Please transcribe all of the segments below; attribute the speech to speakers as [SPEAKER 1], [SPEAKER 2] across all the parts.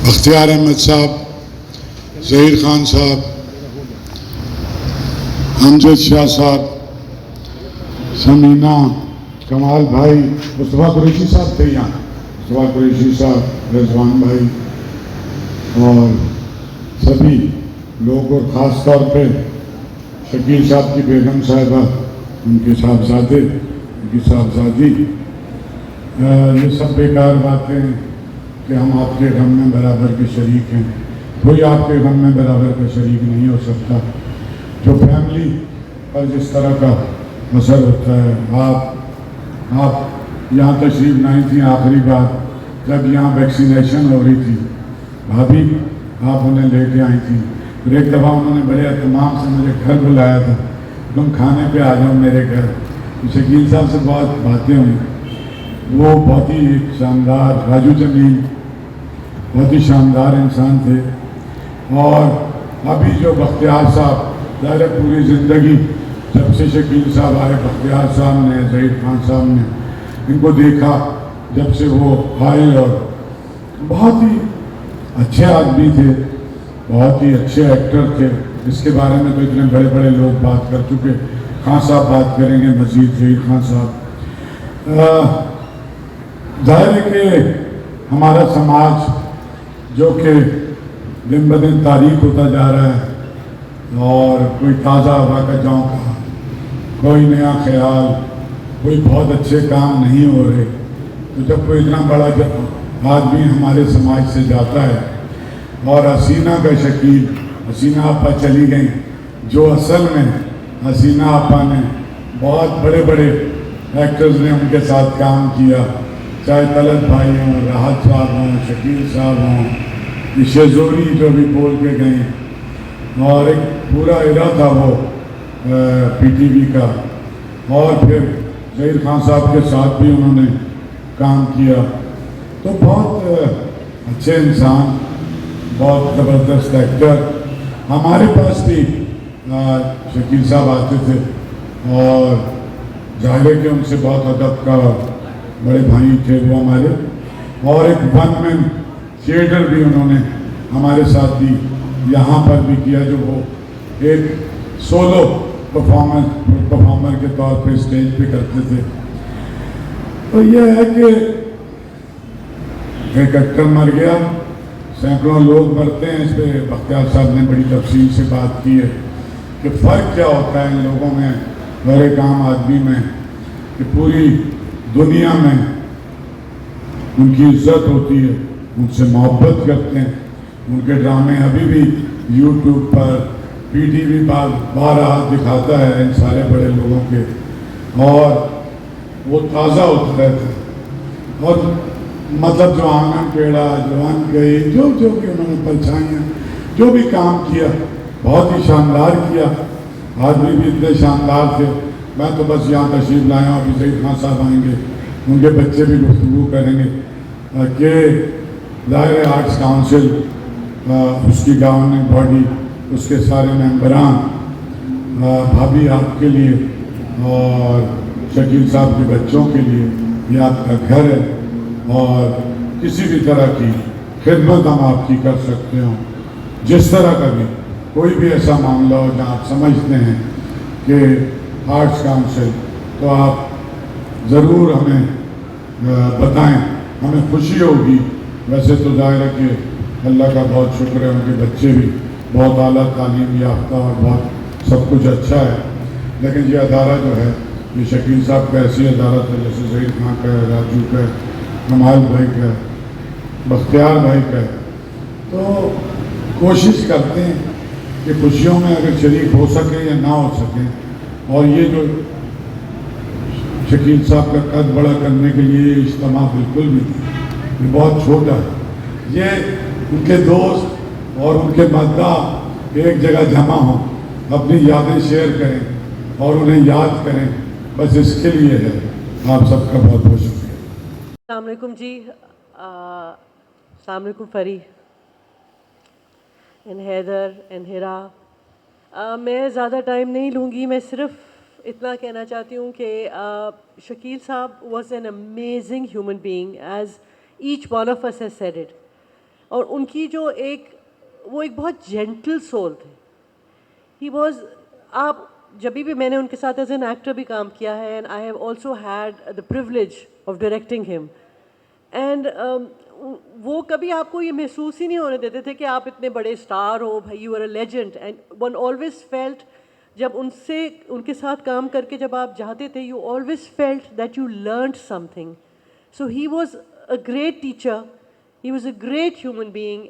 [SPEAKER 1] اختیار احمد صاحب, ظہیر خان صاحب, امجد شاہ صاحب, سمینہ, کمال بھائی, مصطفیٰ قریشی صاحب تھے یہاں, مصطفیٰ قریشی صاحب, رضوان بھائی اور سبھی لوگ, اور خاص طور پہ شکیل صاحب کی بیگم صاحبہ, ان کے صاحبزادے, ان کی صاحبزادی. یہ سب بیکار باتیں ہیں کہ ہم آپ کے غم میں برابر کے شریک ہیں. کوئی آپ کے غم میں برابر کا شریک نہیں ہو سکتا. جو فیملی پر جس طرح کا اثر ہوتا ہے, آپ یہاں تشریف لائی تھیں آخری بار جب یہاں ویکسینیشن ہو رہی تھی, بھابھی آپ انہیں لے کے آئی تھیں. پھر ایک دفعہ انہوں نے بڑے اہتمام سے مجھے گھر بلایا تھا, تم کھانے پہ آ جاؤ میرے گھر. شکیل صاحب سے بہت باتیں ہوئی. وہ بہت ہی شاندار, راجو جمیل بہت ہی شاندار انسان تھے. اور ابھی جو بختیار صاحب, ظاہر پوری زندگی جب سے شکیل صاحب آئے, بختیار صاحب نے, ظہیر خان صاحب نے ان کو دیکھا جب سے وہ آئے, اور بہت ہی اچھے آدمی تھے, بہت ہی اچھے ایکٹر تھے. اس کے بارے میں تو اتنے بڑے بڑے لوگ بات کر چکے. خان صاحب بات کریں گے مزید, ظہیر خان صاحب. ظاہر ہے کہ ہمارا سماج جو کہ دن بدن تاریک ہوتا جا رہا ہے, اور کوئی تازہ ہوا کا جھونکا, کوئی نیا خیال, کوئی بہت اچھے کام نہیں ہو رہے. تو جب کوئی اتنا بڑا آدمی ہمارے سماج سے جاتا ہے, اور حسینہ کا شکیل, حسینہ آپا چلی گئیں, جو اصل میں حسینہ آپا نے بہت بڑے بڑے ایکٹرز نے ان کے ساتھ کام کیا, چاہے طلعت بھائی ہوں, راحت صاحب ہوں, شکیل صاحب ہوں, شیزوری جو بھی بول کے گئے, اور ایک پورا ایرا تھا وہ پی ٹی وی کا. اور پھر ظہیر خان صاحب کے ساتھ بھی انہوں نے کام کیا. تو بہت اچھے انسان, بہت زبردست ایکٹر. ہمارے پاس بھی شکیل صاحب آتے تھے, اور ظاہر ہے کہ ان سے بہت ادب کا, بڑے بھائی تھے وہ ہمارے. اور ایک ون مین تھیٹر بھی انہوں نے ہمارے ساتھ بھی یہاں پر بھی کیا, جو وہ ایک سولو پرفارمر کے طور پہ اسٹیج پہ کرتے تھے. تو یہ ہے کہ ایک ایکٹر مر گیا, سینکڑوں لوگ مرتے ہیں. اس پہ بختیار صاحب نے بڑی تفصیل سے بات کی ہے کہ فرق کیا ہوتا ہے ان لوگوں میں اور ایک عام آدمی میں, کہ پوری دنیا میں ان کی عزت ہوتی ہے, ان سے محبت کرتے ہیں. ان کے ڈرامے ابھی بھی یوٹیوب پر, پی ٹی وی پر بارہا دکھاتا ہے ان سارے بڑے لوگوں کے, اور وہ تازہ ہوتا رہتا ہے. اور مطلب جو آنگن ٹیڑھا, جوان گئی, جو کہ انہوں نے پرچھائیاں, جو بھی کام کیا, بہت ہی شاندار کیا. آدمی بھی اتنے شاندار تھے. میں تو بس یہاں تشریف لایا ہوں, ابھی ظہیر خان صاحب آئیں گے, ان کے بچے بھی گفتگو کریں گے کہ ظاہر آرٹس کاؤنسل, اس کی گورننگ باڈی, اس کے سارے ممبران, بھابھی آپ کے لیے اور شکیل صاحب کے بچوں کے لیے یہ آپ کا گھر ہے, اور کسی بھی طرح کی خدمت ہم آپ کی کر سکتے ہوں. جس طرح کا بھی کوئی بھی ایسا معاملہ ہو جہاں آپ سمجھتے ہیں کہ آرٹس کاؤنسل, تو آپ ضرور ہمیں بتائیں, ہمیں خوشی ہوگی. ویسے تو ظاہر ہے کہ اللہ کا بہت شکر ہے, ان کے بچے بھی بہت اعلیٰ تعلیم یافتہ اور بہت سب کچھ اچھا ہے. لیکن یہ ادارہ جو ہے, یہ شکیل صاحب کا ایسی ادارہ تھا جیسے ظہیر خان کا ہے, راجو کا ہے, کمال بھائی کا ہے, بختیار بھائی کا ہے. تو کوشش کرتے ہیں کہ خوشیوں میں اگر شریک ہو سکے یا نہ ہو سکے. اور یہ جو شکیل صاحب کا قد بڑا کرنے کے لیے اجتماع بالکل بھی نہیں, یہ بہت چھوٹا ہے. یہ ان کے دوست اور ان کے مداح ایک جگہ جمع ہوں, اپنی یادیں شیئر کریں اور انہیں یاد کریں, بس اس کے لیے ہے. آپ سب کا بہت بہت شکریہ.
[SPEAKER 2] السلام علیکم جی. السلام علیکم فری اینڈ حیدر اینڈ ہیرا. میں زیادہ ٹائم نہیں لوں گی. میں صرف اتنا کہنا چاہتی ہوں کہ شکیل صاحب was an amazing human being, as each one of us has said it. اور ان کی جو وہ ایک بہت جینٹل سول تھے. ہی واز آپ جب بھی میں نے ان کے ساتھ ایز این ایکٹر بھی کام کیا ہے, and I have also had the privilege of directing ہم, اینڈ وہ کبھی آپ کو یہ محسوس ہی نہیں ہونے دیتے تھے کہ آپ اتنے بڑے اسٹار ہو, بھائی you are a legend. And one always felt, جب ان کے ساتھ کام کر کے جب آپ جاتے تھے, you always felt that you learned some thing. So he was a great teacher, he was a great human being.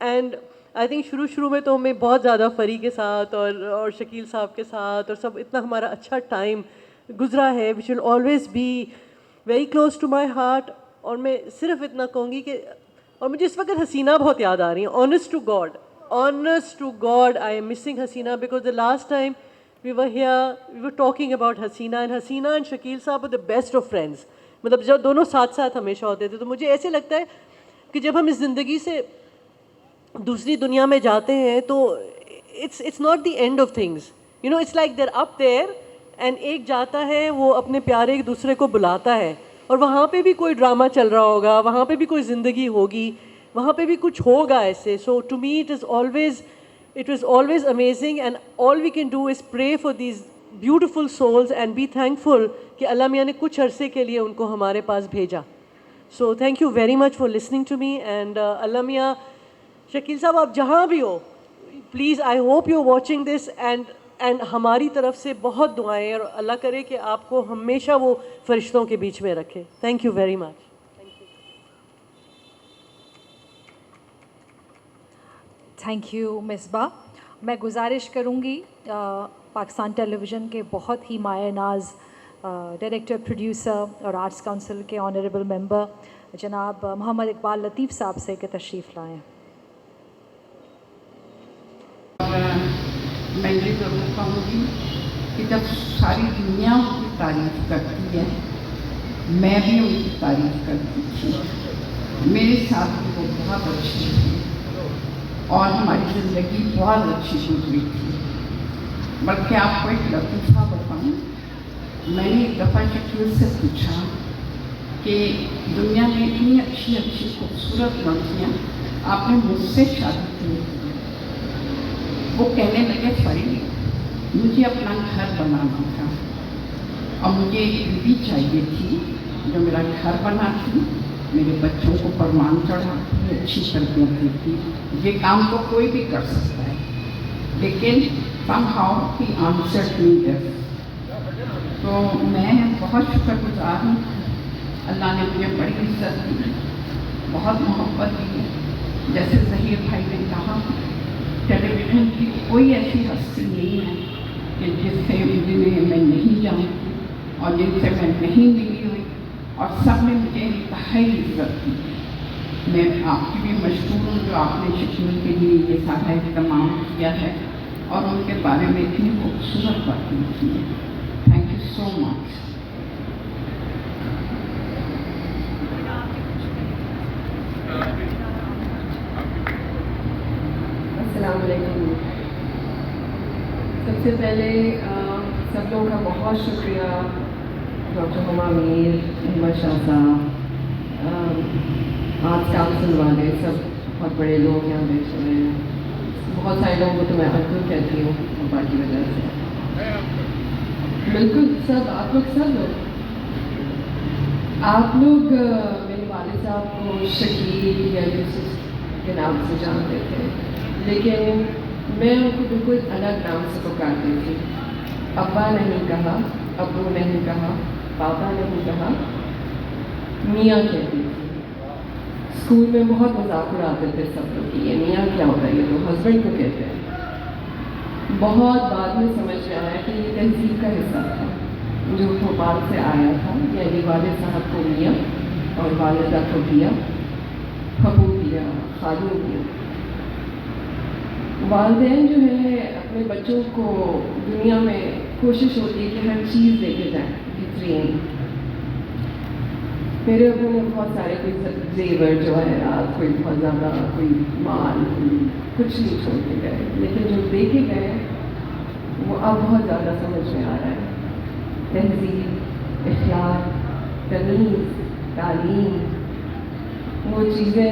[SPEAKER 2] And I think شروع میں تو ہمیں بہت زیادہ فری کے ساتھ اور شکیل صاحب کے ساتھ اور سب اتنا ہمارا اچھا ٹائم گزرا ہے, which will always be very close to my heart. اور میں صرف اتنا کہوں گی کہ, اور مجھے اس وقت حسینہ بہت یاد آ رہی ہیں, honest to God I am missing Hasina, because the last time we were here we were talking about Hasina, and Hasina and Shakeel صاحب were the best of friends. مطلب جب دونوں ساتھ ہمیشہ ہوتے تھے, تو مجھے ایسے لگتا ہے کہ جب ہم اس زندگی سے دوسری دنیا میں جاتے ہیں تو it's not the end of things, you know, it's like they're up there and ایک جاتا ہے, وہ اپنے پیارے ایک دوسرے کو بلاتا ہے, اور وہاں پہ بھی کوئی ڈرامہ چل رہا ہوگا, وہاں پہ بھی کوئی زندگی ہوگی, وہاں پہ بھی کچھ ہوگا ایسے. So to me it was always amazing, and all we can do is pray for these beautiful souls and be thankful کہ اللہ میاں نے کچھ عرصے کے لیے ان کو ہمارے پاس بھیجا. So thank you very much for listening to me, and Allah Miyan, Shakeel Sahab آپ جہاں بھی ہو, please I hope you watching this, and ہماری طرف سے بہت دعائیں, اور اللہ کرے کہ آپ کو ہمیشہ وہ فرشتوں کے بیچ میں رکھے. Thank you very much.
[SPEAKER 3] Thank you Misbah. میں گزارش کروں گی پاکستان ٹیلی ویژن کے بہت ہی مایہ ناز ڈائریکٹر, پروڈیوسر اور آرٹس کونسل کے آنریبل ممبر جناب محمد اقبال لطیف صاحب سے کہ تشریف لائیں.
[SPEAKER 4] میں یہ ضرور کہوں گی کہ جب ساری دنیا ان کی تعریف کرتی ہے, میں بھی ان کی تعریف کرتی تھی. میرے ساتھ بھی وہ بہت اچھی تھی اور ہماری زندگی بہت اچھی گزری تھی. بلکہ آپ کو ایک لطیفہ بتاؤں, میں نے ایک دفعہ شکیل سے پوچھا کہ دنیا میں اتنی اچھی خوبصورت لڑکیاں, آپ نے مجھ سے شادی کیوں کی؟ وہ کہنے لگے فرید, مجھے اپنا گھر بنانا تھا اور مجھے ایک بیوی چاہیے تھی جو میرا گھر بناتی, میرے بچوں کو پروان چڑھاتی, اچھی تربیت دیتی. یہ کام تو کوئی بھی کر سکتا ہے, لیکن somehow he answered me this. تو میں بہت شکر گزار ہوں, اللہ نے مجھے بڑی عزت دی, بہت محبت دی ہے. جیسے ظہیر بھائی نے کہا, ٹیلی ویژن کی کوئی ایسی ہستی نہیں ہے کہ جنہیں میں نہیں جانتی اور جن سے میں نہیں ملی ہوئی, اور سب نے مجھے انتہائی عزت دی ہے. میں آپ کی بھی مشکور ہوں جو آپ نے شکیل کے لیے یہ سارا اہتمام کیا ہے اور ان کے بارے میں اتنی خوبصورت باتیں کی ہیں. تھینک یو سو مچ.
[SPEAKER 5] السلام علیکم. سب سے پہلے سب لوگوں کا بہت شکریہ, ڈاکٹر ہما میر, احمد شاہ صاحب, آرٹس کونسل والے, سب بہت بڑے لوگ یہاں بیٹھے ہوئے ہیں. بہت سارے لوگوں کو تو میں انکل کہتی ہوں پاپا کی وجہ سے. بالکل سب, آپ لوگ میرے والد صاحب کو شکیل یا یوسف کے نام سے جانتے تھے, لیکن میں ان کو بالکل الگ نام سے پکارتی تھی. ابا نہیں کہا, ابو نہیں کہا, پاپا نہیں کہا, میاں کہتی تھی. اسکول میں بہت مذاق اڑاتے تھے سب لوگ کہ یہ میاں کیا ہوتا ہے, یہ تو ہسبینڈ کو کہتے ہیں. بہت بعد میں سمجھ میں آیا کہ یہ تہذیب کا حصہ تھا جو بھوپال سے آیا تھا, یعنی والد صاحب کو میاں اور والدہ کو دیا, پھپھو دیا, خالو دیا. والدین جو ہے اپنے بچوں کو دنیا میں کوشش ہوتی ہے کہ ہر چیز دے کے جائیں بہترین. میرے ابو نے بہت سارے کوئی زیور جواہرات, کوئی بہت زیادہ, کوئی مال, کوئی کچھ نہیں چھوڑ کے گئے, لیکن جو دے کے گئے وہ اب بہت زیادہ سمجھ میں آ رہا ہے. تہذیب, اخلاق, تمیز, تعلیم, وہ چیزیں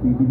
[SPEAKER 6] PTV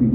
[SPEAKER 6] PTV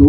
[SPEAKER 6] 2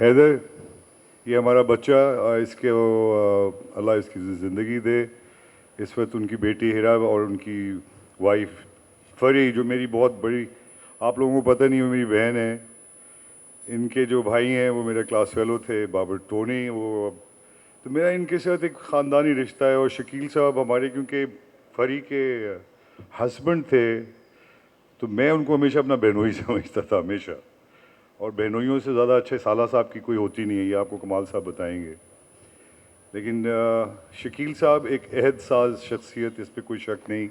[SPEAKER 7] حیدر یہ ہمارا بچہ اس کے اللہ اس کی زندگی دے. اس وقت ان کی بیٹی ہیرا اور ان کی وائف فری جو میری بہت بڑی, آپ لوگوں کو پتہ نہیں, وہ میری بہن ہے. ان کے جو بھائی ہیں وہ میرا کلاس فیلو تھے, بابر ٹونی, وہ تو میرا ان کے ساتھ ایک خاندانی رشتہ ہے. اور شکیل صاحب ہمارے کیونکہ فری کے ہسبینڈ تھے تو میں ان کو ہمیشہ اپنا بہنوئی سمجھتا تھا ہمیشہ, اور بہنوئیوں سے زیادہ اچھے سالہ صاحب کی کوئی ہوتی نہیں ہے, یہ آپ کو کمال صاحب بتائیں گے. لیکن شکیل صاحب ایک عہد ساز شخصیت, اس پہ کوئی شک نہیں.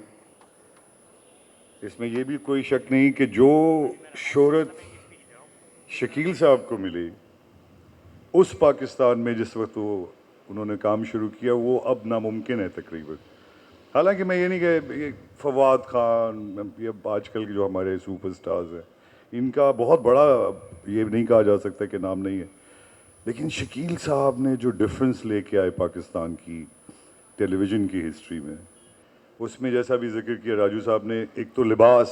[SPEAKER 7] اس میں یہ بھی کوئی شک نہیں کہ جو شہرت شکیل صاحب کو ملی اس پاکستان میں جس وقت انہوں نے کام شروع کیا, وہ اب ناممکن ہے تقریباً. حالانکہ میں یہ نہیں کہ فواد خان یہ آج کل کے جو ہمارے سپر سٹارز ہیں ان کا بہت بڑا یہ نہیں کہا جا سکتا کہ نام نہیں ہے, لیکن شکیل صاحب نے جو ڈفرینس لے کے آئے پاکستان کی ٹیلی ویژن کی ہسٹری میں, اس میں جیسا بھی ذکر کیا راجو صاحب نے, ایک تو لباس,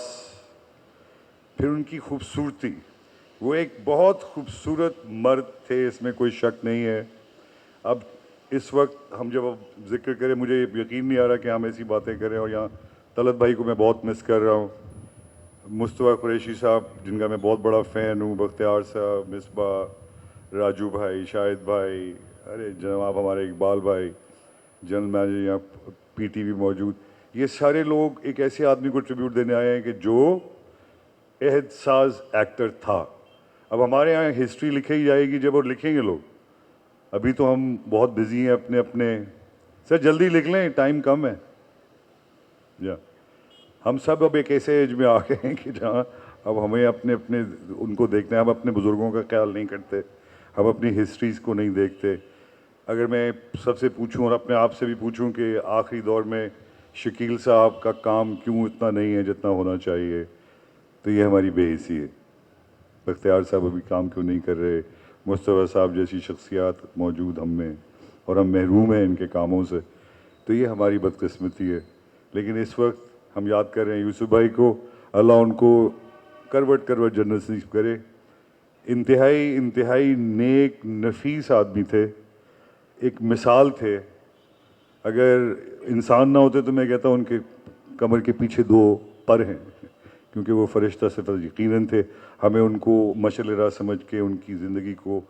[SPEAKER 7] پھر ان کی خوبصورتی. وہ ایک بہت خوبصورت مرد تھے, اس میں کوئی شک نہیں ہے. اب اس وقت ہم جب ذکر کریں, مجھے یقین نہیں آ رہا کہ ہم ایسی باتیں کریں, اور یہاں طلعت بھائی کو میں بہت مس کر رہا ہوں, مصطفیٰ قریشی صاحب جن کا میں بہت بڑا فین ہوں, بختیار صاحب, مصباح, راجو بھائی, شاہد بھائی, ارے جناب ہمارے اقبال بھائی, جنرل مینیجر یہاں پی ٹی وی موجود, یہ سارے لوگ ایک ایسے آدمی کو ٹریبیوٹ دینے آئے ہیں کہ جو عہد ساز ایکٹر تھا. اب ہمارے یہاں ہسٹری لکھی جائے گی جب, اور لکھیں گے لوگ. ابھی تو ہم بہت بزی ہیں اپنے سر, جلدی لکھ لیں, ٹائم کم ہے. ہم سب اب ایک ایسے ایج میں آ گئے ہیں کہ جہاں اب ہمیں اپنے ان کو دیکھنا ہے. ہم اپنے بزرگوں کا خیال نہیں کرتے, ہم اپنی ہسٹریز کو نہیں دیکھتے. اگر میں سب سے پوچھوں اور اپنے آپ سے بھی پوچھوں کہ آخری دور میں شکیل صاحب کا کام کیوں اتنا نہیں ہے جتنا ہونا چاہیے, تو یہ ہماری بے حسی ہے. بختیار صاحب ابھی کام کیوں نہیں کر رہے, مصطفیٰ صاحب جیسی شخصیات موجود ہم میں, اور ہم محروم ہیں ان کے کاموں سے, تو یہ ہماری بدقسمتی ہے. لیکن اس وقت ہم یاد کر رہے ہیں یوسف بھائی کو, اللہ ان کو کروٹ جنت نصیب کرے. انتہائی نیک نفیس آدمی تھے, ایک مثال تھے. اگر انسان نہ ہوتے تو میں کہتا ہوں ان کے کمر کے پیچھے 2 پر ہیں, کیونکہ وہ فرشتہ صفت یقیناً تھے. ہمیں ان کو مشعل راہ سمجھ کے ان کی زندگی کو,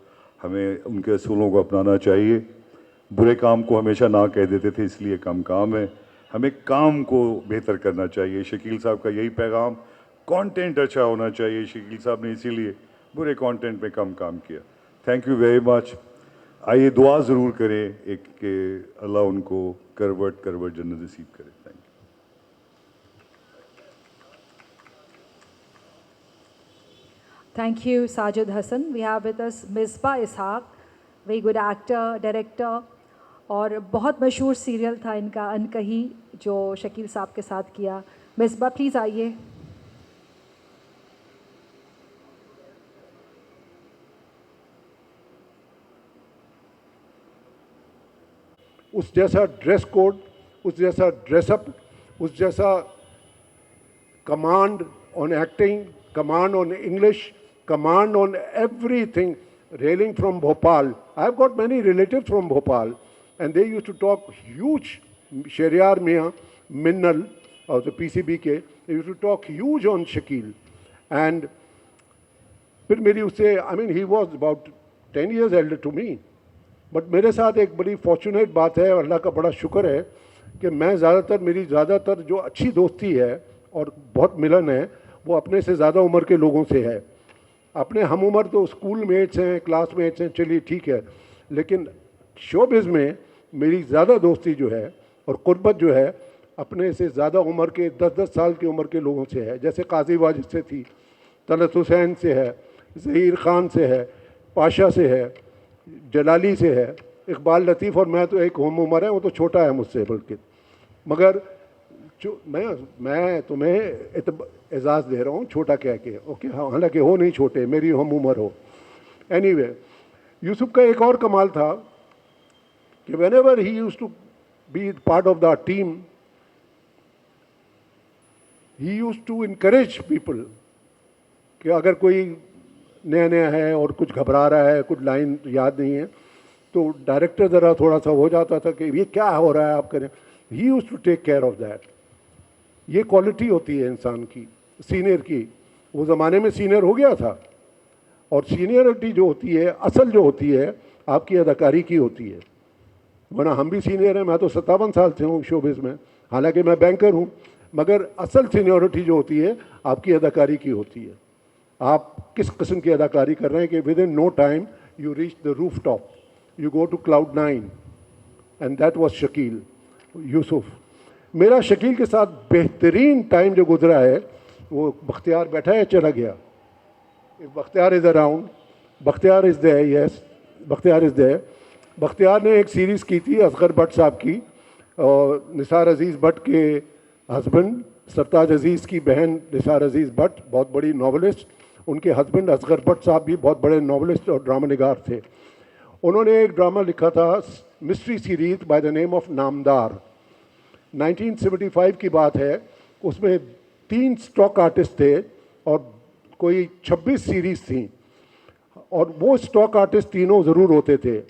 [SPEAKER 7] ہمیں ان کے اصولوں کو اپنانا چاہیے. برے کام کو ہمیشہ نہ کہہ دیتے تھے, اس لیے کام ہے. ہمیں کام کو بہتر کرنا چاہیے. شکیل صاحب کا یہی پیغام, کانٹینٹ اچھا ہونا چاہیے. شکیل صاحب نے اسی لیے برے کانٹینٹ میں کم کام کیا. تھینک یو ویری مچ. آئیے دعا ضرور کریں ایک کہ اللہ ان کو کروٹ جنت نصیب کرے. Thank you.
[SPEAKER 3] Thank you, Sajid Hassan. We have with us Misbah Ishaq, very good actor, director, اور بہت مشہور سیریل تھا ان کا انکہی جو شکیل صاحب کے ساتھ کیا. مصباح پلیز آئیے.
[SPEAKER 8] اس جیسا ڈریس کوڈ, اس جیسا ڈریس اپ, اس جیسا command on acting, command on English, command on everything, hailing from Bhopal. I've got many relatives from Bhopal, and they used to talk huge, Shehryar Mian, Minnal of the PCBK, they used to talk huge on Shakeel. And پھر میری اس سے, I mean, he was about 10 years elder to me. But میرے ساتھ ایک بڑی fortunate بات ہے, اور اللہ کا بڑا شکر ہے کہ میں میری زیادہ تر جو اچھی دوستی ہے اور بہت ملن ہے وہ اپنے سے زیادہ عمر کے لوگوں سے ہے. اپنے ہم عمر تو اسکول میٹس ہیں, کلاس میٹس ہیں, چلیے ٹھیک ہے, لیکن شوبز میں میری زیادہ دوستی جو ہے اور قربت جو ہے اپنے سے زیادہ عمر کے 10 سال کی عمر کے لوگوں سے ہے. جیسے قاضی واجد سے تھی, طلعت حسین سے ہے, ظہیر خان سے ہے, پاشا سے ہے, جلالی سے ہے, اقبال لطیف اور میں تو ایک ہم عمر ہے, وہ تو چھوٹا ہے مجھ سے بلکہ. مگر میں تمہیں اعزاز دے رہا ہوں چھوٹا کہہ کے, اوکے, حالانکہ ہو نہیں چھوٹے, میری ہم عمر ہو. اینی وے, یوسف کا ایک اور کمال تھا کہ whenever he used to be part of the team, he used to encourage people کہ اگر کوئی نیا نیا ہے اور کچھ گھبرا رہا ہے, کچھ لائن یاد نہیں ہے, تو ڈائریکٹر ذرا تھوڑا سا ہو جاتا تھا کہ یہ کیا ہو رہا ہے آپ کریں. He used to take care of that. یہ کوالٹی ہوتی ہے انسان کی, سینئر کی. وہ زمانے میں سینئر ہو گیا تھا, اور سینئرٹی جو ہوتی ہے, اصل جو ہوتی ہے, آپ کی اداکاری کی ہوتی ہے. ورنہ ہم بھی سینئر ہیں, میں تو 57 سال سے ہوں شوبز میں, حالانکہ میں بینکر ہوں, مگر اصل سینیورٹی جو ہوتی ہے آپ کی اداکاری کی ہوتی ہے. آپ کس قسم کی اداکاری کر رہے ہیں کہ with in no time you reach the roof top, you go to cloud 9, and that was Shakeel Yusuf. میرا شکیل کے ساتھ بہترین ٹائم جو گزرا ہے وہ بختیار بیٹھا ہے, چلا گیا. بختیار از اراؤنڈ, بختیار از دیر, یس بختیار از دیر. بختیار نے ایک سیریز کی تھی اصغر بٹ صاحب کی, اور نثار عزیز بٹ کے ہسبینڈ سرتاج عزیز کی بہن نثار عزیز بٹ بہت بڑی ناولسٹ, ان کے ہسبینڈ اصغر بٹ صاحب بھی بہت بڑے ناولسٹ اور ڈرامہ نگار تھے. انہوں نے ایک ڈرامہ لکھا تھا mystery series by the name of نامدار. 1975 کی بات ہے. اس میں 3 اسٹاک آرٹسٹ تھے اور کوئی 26 سیریز تھیں, اور وہ اسٹاک آرٹسٹ تینوں ضرور ہوتے تھے.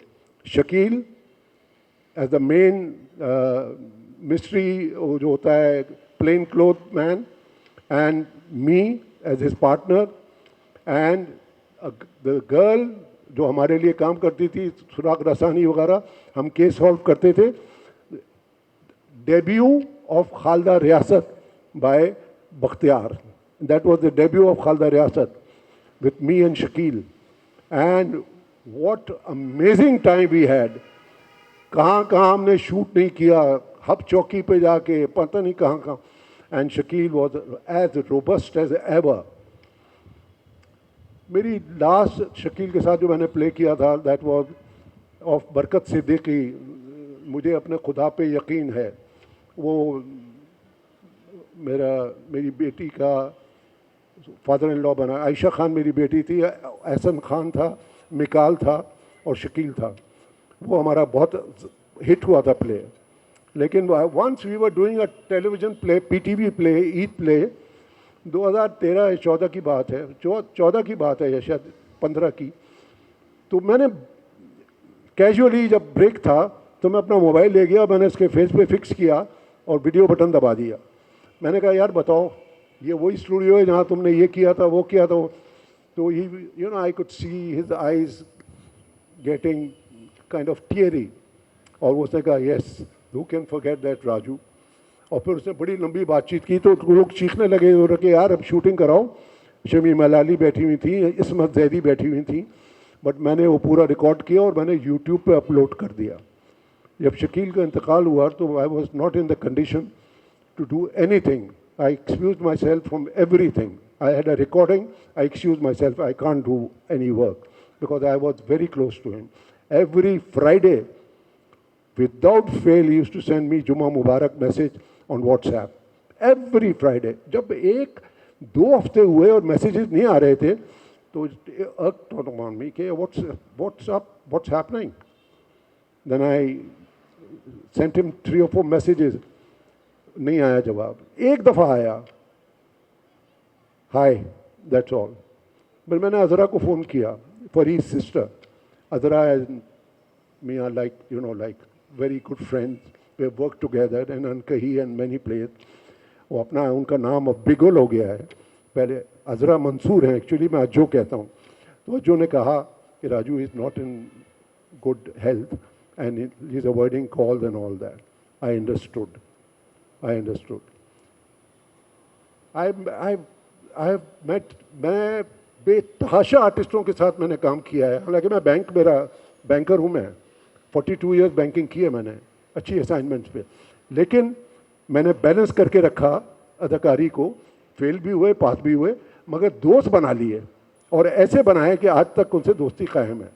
[SPEAKER 8] Shakeel as the main mystery جو ہوتا ہے plain cloth man, and me as his partner, and the girl جو ہمارے لیے کام کرتی تھی, سراغ رسانی وغیرہ, ہم کیس سالو کرتے تھے. Debut of Khalida Riyasat by Bakhtiyar, that was the debut of Khalida Riyasat with me and Shakeel. And what amazing time we had. کہاں کہاں ہم نے شوٹ نہیں کیا, ہب چوکی پہ جا کے پتہ نہیں کہاں کہاں. And Shakeel was as robust as ever. میری لاسٹ شکیل کے ساتھ جو میں نے پلے کیا تھا دیٹ واز آف برکت صدیقی. مجھے اپنے خدا پہ یقین ہے, وہ میری بیٹی کا فادر ان لا بنا. عائشہ خان میری بیٹی تھی, احسن خان تھا, مکال تھا, اور شکیل تھا. وہ ہمارا بہت ہٹ ہوا تھا پلے. لیکن once we were doing a television play, P T V play, Eid play, 2013 یا 14 کی بات ہے, 14 کی بات ہے یا شاید 15 کی. تو میں نے کیجولی جب بریک تھا تو میں اپنا موبائل لے گیا, میں نے اس کے فیس پہ فکس کیا اور ویڈیو بٹن دبا دیا. میں نے کہا یار بتاؤ یہ وہی اسٹوڈیو ہے جہاں تم نے یہ کیا تھا وہ کیا تھا. تو you know I could see his eyes getting kind of teary, اور اس نے کہا yes who can forget that Raju. اور پھر اس نے بڑی لمبی بات چیت کی, تو لوگ چیخنے لگے کہ یار اب شوٹنگ کراؤ. شمی ملالی بیٹھی ہوئی تھیں, عصمت زیدی بیٹھی ہوئی تھیں, بٹ میں نے وہ پورا ریکارڈ کیا اور میں نے یوٹیوب پہ اپلوڈ کر دیا. جب شکیل کا انتقال ہوا تو I was not in the condition to do anything. I excuse myself from everything. I had a recording, I excuse myself, I can't do any work because I was very close to him. Every Friday without fail he used to send me Jumma Mubarak message on WhatsApp every Friday. جب 1-2 ہفتے ہوئے اور messages نہیں آ رہے تھے تو irked on me کہ what's up, what's happening. Then I sent him 3 or 4 messages, نہیں آیا جواب. ایک دفعہ آیا hi, that's all. پھر میں نے عذرا کو فون کیا, Farid sister. Azra and me are like, you know, like very good friends. We have worked together in Ankahi and many places. وہ اپنا ان کا نام اب بگل ہو گیا ہے, پہلے عذرا منصور ہیں ایکچولی, میں اجو کہتا ہوں. تو اجو نے کہا کہ Raju is not in good health and he is avoiding calls and all that. I understood. I have met, میں بے تحاشا آرٹسٹوں کے ساتھ میں نے کام کیا ہے. حالانکہ میں میرا بینکر ہوں, میں 42 ایئرز بینکنگ کی ہے میں نے اچھی اسائنمنٹس پہ, لیکن میں نے بیلنس کر کے رکھا اداکاری کو. فیل بھی ہوئے, پاس بھی ہوئے, مگر دوست بنا لیے, اور ایسے بنائے کہ آج تک ان سے دوستی قائم ہے.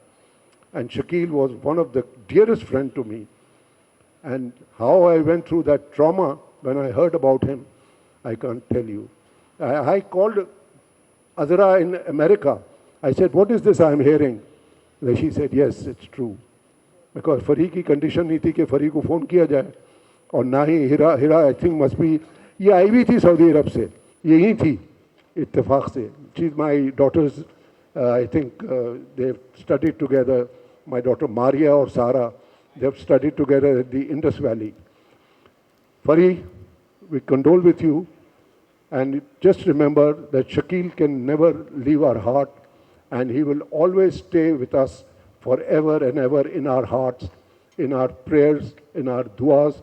[SPEAKER 8] And Shakeel was one of the dearest friend to me. And how I went through that trauma when I heard about him, I can't tell you. I called Azra in America. I said, what is this I am hearing? She said, yes, it's true. Because free کی condition نہیں تھی کہ free کو phone کیا جائے, اور نہ ہی ہیرا I think must be, یہ آئی بھی تھی سعودی عرب سے, یہی تھی اتفاق سے. She is my daughter's I think they've studied together. My daughter Maria or Sara, they've studied together at the Indus Valley. Fari, we condole with you, and just remember that Shakil can never leave our heart, and he will always stay with us forever and ever in our hearts, in our prayers, in our duas.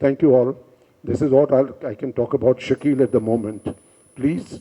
[SPEAKER 8] Thank you all. This is what I can talk about Shakil at the moment. Please,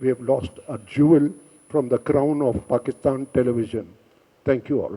[SPEAKER 8] We have lost a jewel from the crown of Pakistan television. Thank you all.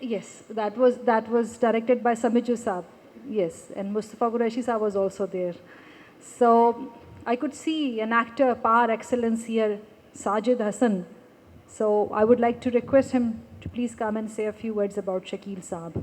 [SPEAKER 3] Yes, that was directed by Samiju Saab. Yes, and Mustafa Qureshi Saab was also there. So I could see an actor par excellence here, Sajid Hassan. So I would like to request him to please come and say a few words about Shakil Saab.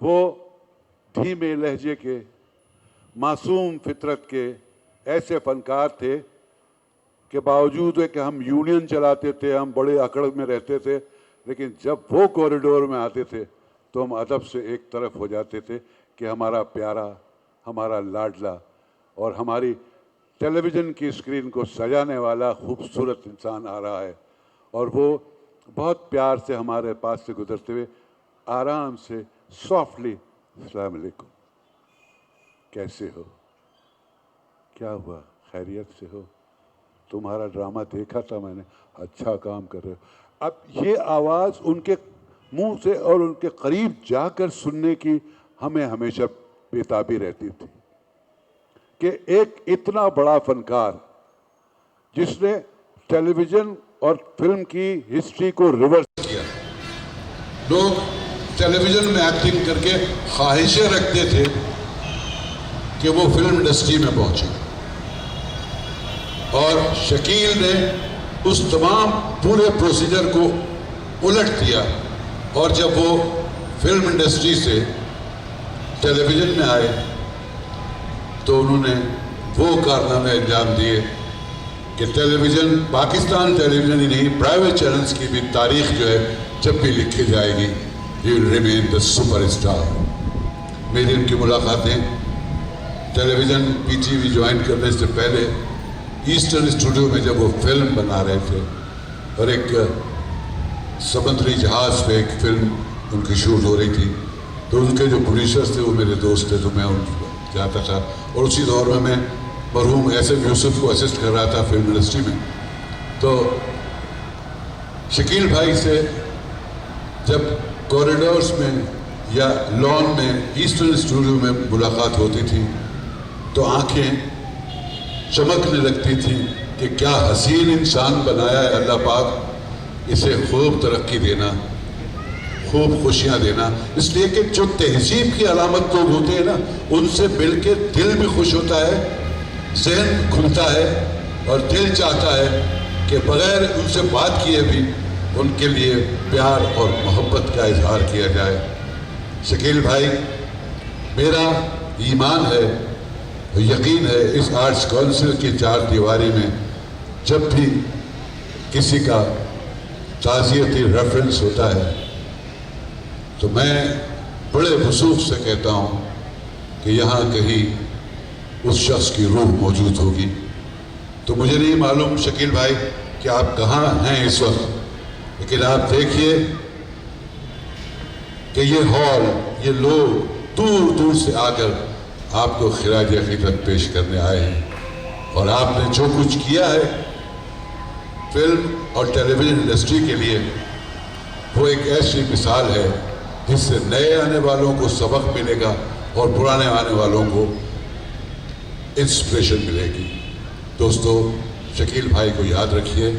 [SPEAKER 9] وہ دھیمے لہجے کے معصوم فطرت کے ایسے فنکار تھے کہ باوجود ہے کہ ہم یونین چلاتے تھے, ہم بڑے اکڑ میں رہتے تھے, لیکن جب وہ کوریڈور میں آتے تھے تو ہم ادب سے ایک طرف ہو جاتے تھے کہ ہمارا پیارا, ہمارا لاڈلا اور ہماری ٹیلی ویژن کی اسکرین کو سجانے والا خوبصورت انسان آ رہا ہے. اور وہ بہت پیار سے ہمارے پاس سے گزرتے ہوئے آرام سے سافٹلی, السلام علیکم, کیسے ہو, کیا ہوا, خیریت سے ہو, تمہارا ڈرامہ دیکھا تھا میں نے, اچھا کام کر رہے ہو. اب یہ آواز ان کے منہ سے اور ان کے قریب جا کر سننے کی ہمیں ہمیشہ بےتابی رہتی تھی کہ ایک اتنا بڑا فنکار جس نے ٹیلی ویژن اور فلم کی ہسٹری کو ریورس کیا. لوگ ٹیلی ویژن میں ایکٹنگ کر کے خواہشیں رکھتے تھے کہ وہ فلم انڈسٹری میں پہنچے, اور شکیل نے اس تمام پورے پروسیجر کو الٹ دیا, اور جب وہ فلم انڈسٹری سے ٹیلی ویژن میں آئے تو انہوں نے وہ کارنامے انجام دیے کہ television, Pakistan television ہی نہیں, پرائیویٹ چینلز کی بھی تاریخ جو ہے جب بھی لکھی جائے گی, he will remain the superstar. میری ان کی ملاقاتیں television P T V join کرنے سے پہلے ایسٹرن اسٹوڈیو میں جب وہ فلم بنا رہے تھے, اور ایک سمندری جہاز پہ ایک فلم ان کی شوٹ ہو رہی تھی, تو ان کے جو پروڈیوسرز تھے وہ میرے دوست تھے, تو میں ان جاتا تھا, اور اسی دور میں میں مرحوم ایس ایم یوسف کو اسسٹ کر رہا تھا فلم انڈسٹری میں. تو شکیل بھائی سے جب کوریڈورز میں یا لان میں ایسٹرن اسٹوڈیو میں ملاقات ہوتی تھی تو آنکھیں چمکنے لگتی تھیں کہ کیا حسین انسان بنایا ہے اللہ پاک, اسے خوب ترقی دینا, خوب خوشیاں دینا. اس لیے کہ جو تہذیب کی علامت لوگ ہوتے ہیں نا, ان سے مل کے دل بھی خوش ہوتا ہے, ذہن کھلتا ہے, اور دل چاہتا ہے کہ بغیر ان سے بات کیے بھی ان کے لیے پیار اور محبت کا اظہار کیا جائے. شکیل بھائی, میرا ایمان ہے, یقین ہے, اس آرٹس کونسل کی چار دیواری میں جب بھی کسی کا تعزیتی ریفرنس ہوتا ہے تو میں بڑے وثوق سے کہتا ہوں کہ یہاں کہیں اس شخص کی روح موجود ہوگی. تو مجھے نہیں معلوم شکیل بھائی کہ آپ کہاں ہیں اس وقت, لیکن آپ دیکھیے کہ یہ ہال, یہ لوگ دور دور سے آ کر آپ کو خراج عقیدت پیش کرنے آئے ہیں, اور آپ نے جو کچھ کیا ہے فلم اور ٹیلی ویژن انڈسٹری کے لیے وہ ایک ایسی مثال ہے جس سے نئے آنے والوں کو سبق ملے گا اور پرانے آنے والوں کو انسپریشن ملے گی. دوستو, شکیل بھائی کو یاد رکھیے.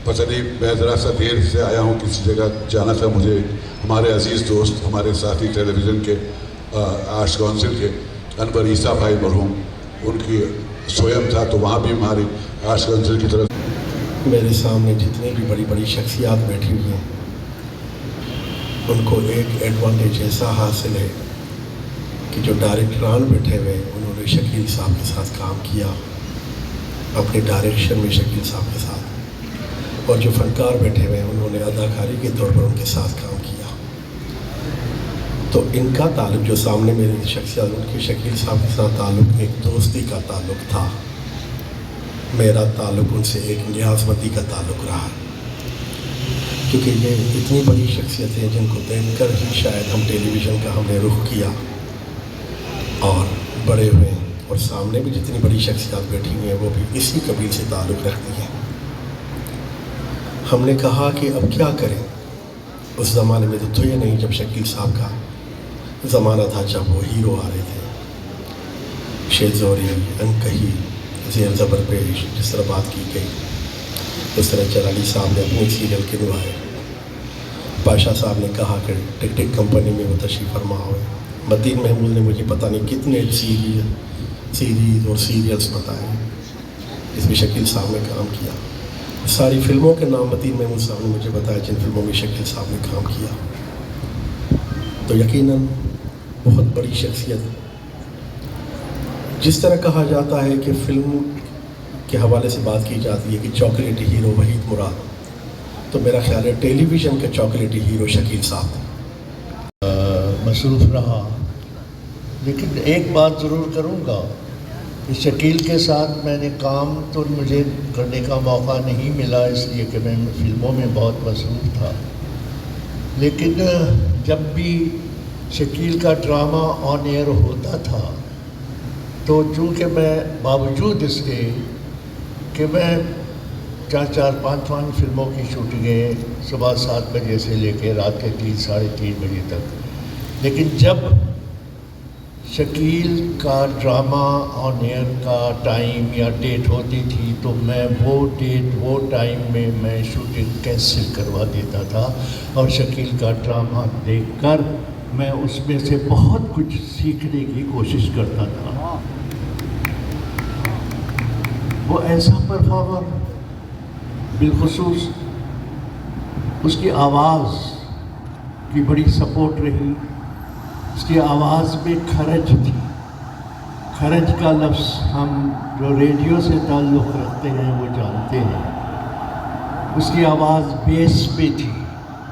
[SPEAKER 9] پتہ نہیں, میں ذرا سا دیر سے آیا ہوں, کسی جگہ جانا تھا مجھے. ہمارے عزیز دوست, ہمارے ساتھی ٹیلی ویژن کے آرٹس کونسل کے انور عیسیٰ بھائی مرحوم, ان کی سویم تھا, تو وہاں بھی ہماری آرٹس کونسل کی طرف
[SPEAKER 10] میرے سامنے جتنی بھی بڑی بڑی شخصیات بیٹھی ہوئی ہیں ان کو ایک ایڈوانٹیج ایسا حاصل ہے کہ جو ڈائریکٹران بیٹھے ہوئے انہوں نے شکیل صاحب کے ساتھ کام کیا, اپنے ڈائریکشن میں شکیل صاحب کے ساتھ, اور جو فنکار بیٹھے ہوئے انہوں نے اداکاری کے طور پر ان کے ساتھ کام کیا. تو ان کا تعلق جو سامنے میری شخصیت, ان کے شکیل صاحب کے ساتھ تعلق ایک دوستی کا تعلق تھا. میرا تعلق ان سے ایک نیاز مندی کا تعلق رہا, کیونکہ یہ اتنی بڑی شخصیتیں جن کو دیکھ کر ہی شاید ہم ٹیلی ویژن کا ہم نے رخ کیا اور بڑے ہوئے, اور سامنے بھی جتنی بڑی شخصیات بیٹھی ہوئی ہیں وہ بھی اسی قبیل سے تعلق رکھتی ہیں. ہم نے کہا کہ اب کیا کریں. اس زمانے میں تو یہ نہیں جب شکیل صاحب کا زمانہ تھا, جب وہ ہیرو آ رہے تھے, شیر زوری, انکہی, زیر زبر پیش, جس طرح بات کی گئی اس طرح جلالی صاحب نے اپنے سیریل کے نبھائے. پاشا صاحب نے کہا کہ ٹک ٹک کمپنی میں وہ تشریف فرما ہوئے. متین محمود نے مجھے پتہ نہیں کتنے سیریز اور سیریلز بتائے جس میں شکیل صاحب نے کام کیا. ساری فلموں کے نام متین محمود صاحب نے مجھے بتایا جن فلموں میں شکیل صاحب نے کام کیا. تو یقیناً بہت بڑی شخصیت. جس طرح کہا جاتا ہے کہ فلم کے حوالے سے بات کی جاتی ہے کہ چاکلیٹی ہیرو وحید مراد، تو میرا خیال ہے ٹیلی ویژن کے چاکلیٹی ہیرو شکیل صاحب.
[SPEAKER 11] مصروف رہا، لیکن ایک بات ضرور کروں گا کہ شکیل کے ساتھ میں نے کام تو مجھے کرنے کا موقع نہیں ملا، اس لیے کہ میں فلموں میں بہت مصروف تھا. لیکن جب بھی شکیل کا ڈرامہ آن ایئر ہوتا تھا تو چونکہ میں باوجود اس کے کہ میں 4-5 فلموں کی شوٹنگیں صبح 7 بجے سے لے کے رات کے 3-3:30 بجے تک، لیکن جب شکیل کا ڈرامہ آن ایئر کا ٹائم یا ڈیٹ ہوتی تھی تو میں وہ ڈیٹ وہ ٹائم میں میں شوٹنگ کینسل کروا دیتا تھا، اور شکیل کا ڈرامہ دیکھ کر میں اس میں سے بہت کچھ سیکھنے کی کوشش کرتا تھا. وہ ایسا پرفارمر، بالخصوص اس کی آواز کی بڑی سپورٹ رہی. اس کی آواز میں کھرج تھی. کھرج کا لفظ ہم جو ریڈیو سے تعلق رکھتے ہیں وہ جانتے ہیں. اس کی آواز بیس پہ تھی.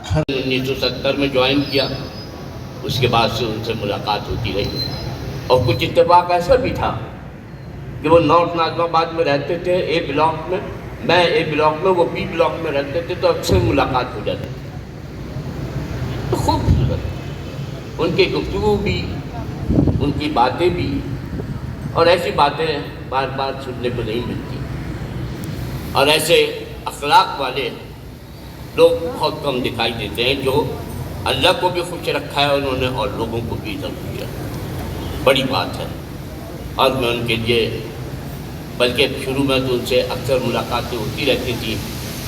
[SPEAKER 12] 1970 میں جوائن کیا، اس کے بعد سے ان سے ملاقات ہوتی رہی، اور کچھ اتفاق ایسا بھی تھا کہ وہ نارتھ ناظم آباد میں رہتے تھے اے بلاک میں، میں اے بلاک میں، وہ بی بلاک میں رہتے تھے، تو اکثر ملاقات ہو جاتی تھی. تو خوبصورت ان کی گفتگو بھی، ان کی باتیں بھی، اور ایسی باتیں بار بار سننے کو نہیں ملتی. اور ایسے اخلاق والے لوگ بہت کم دکھائی دیتے ہیں جو اللہ کو بھی خوش رکھا ہے انہوں نے اور لوگوں کو بھی عزت کیا. بڑی بات ہے. اور میں ان کے لیے، بلکہ شروع میں تو ان سے اکثر ملاقاتیں ہوتی رہتی تھی،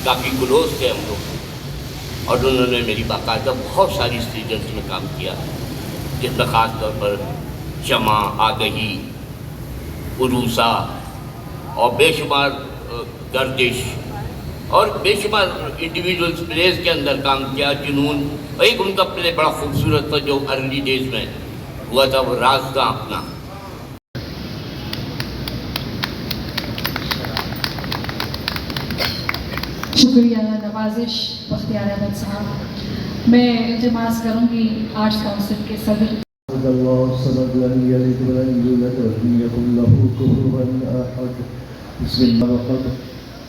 [SPEAKER 12] کافی کلوز تھے ہم لوگ، اور انہوں نے میری باقاعدہ بہت ساری سیریلس میں کام کیا، جس میں خاص طور پر شمع، آگہی، عروسہ، اور بے شمار گردش، اور بے شمار انڈیویجولس پلیز کے اندر کام کیا. جنون، ایک ان کا پلے بڑا خوبصورت تھا جو ارلی ڈیز میں ہوا تھا، وہ رازداں اپنا.
[SPEAKER 3] شکریہ نوازش بختیار احمد صاحب. میں التماس کروں گی آرٹس کونسل کے صدر.
[SPEAKER 11] بسم اللہ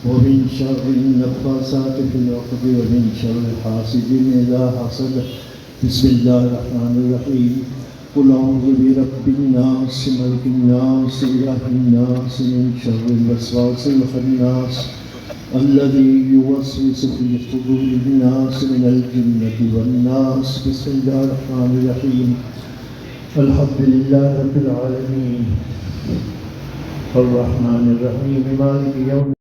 [SPEAKER 11] ومن شر النفاثات في العقد ومن شر حاسد إذا حسد. بسم الله الرحمن الرحيم. قل أعوذ برب الناس ملك الناس إله الناس من شر الوسواس الخناس الذي يوسوس في صدور الناس من الجنة والناس. بسم الله الرحمن الرحيم. الحمد لله رب العالمين الرحمن الرحيم مالك يوم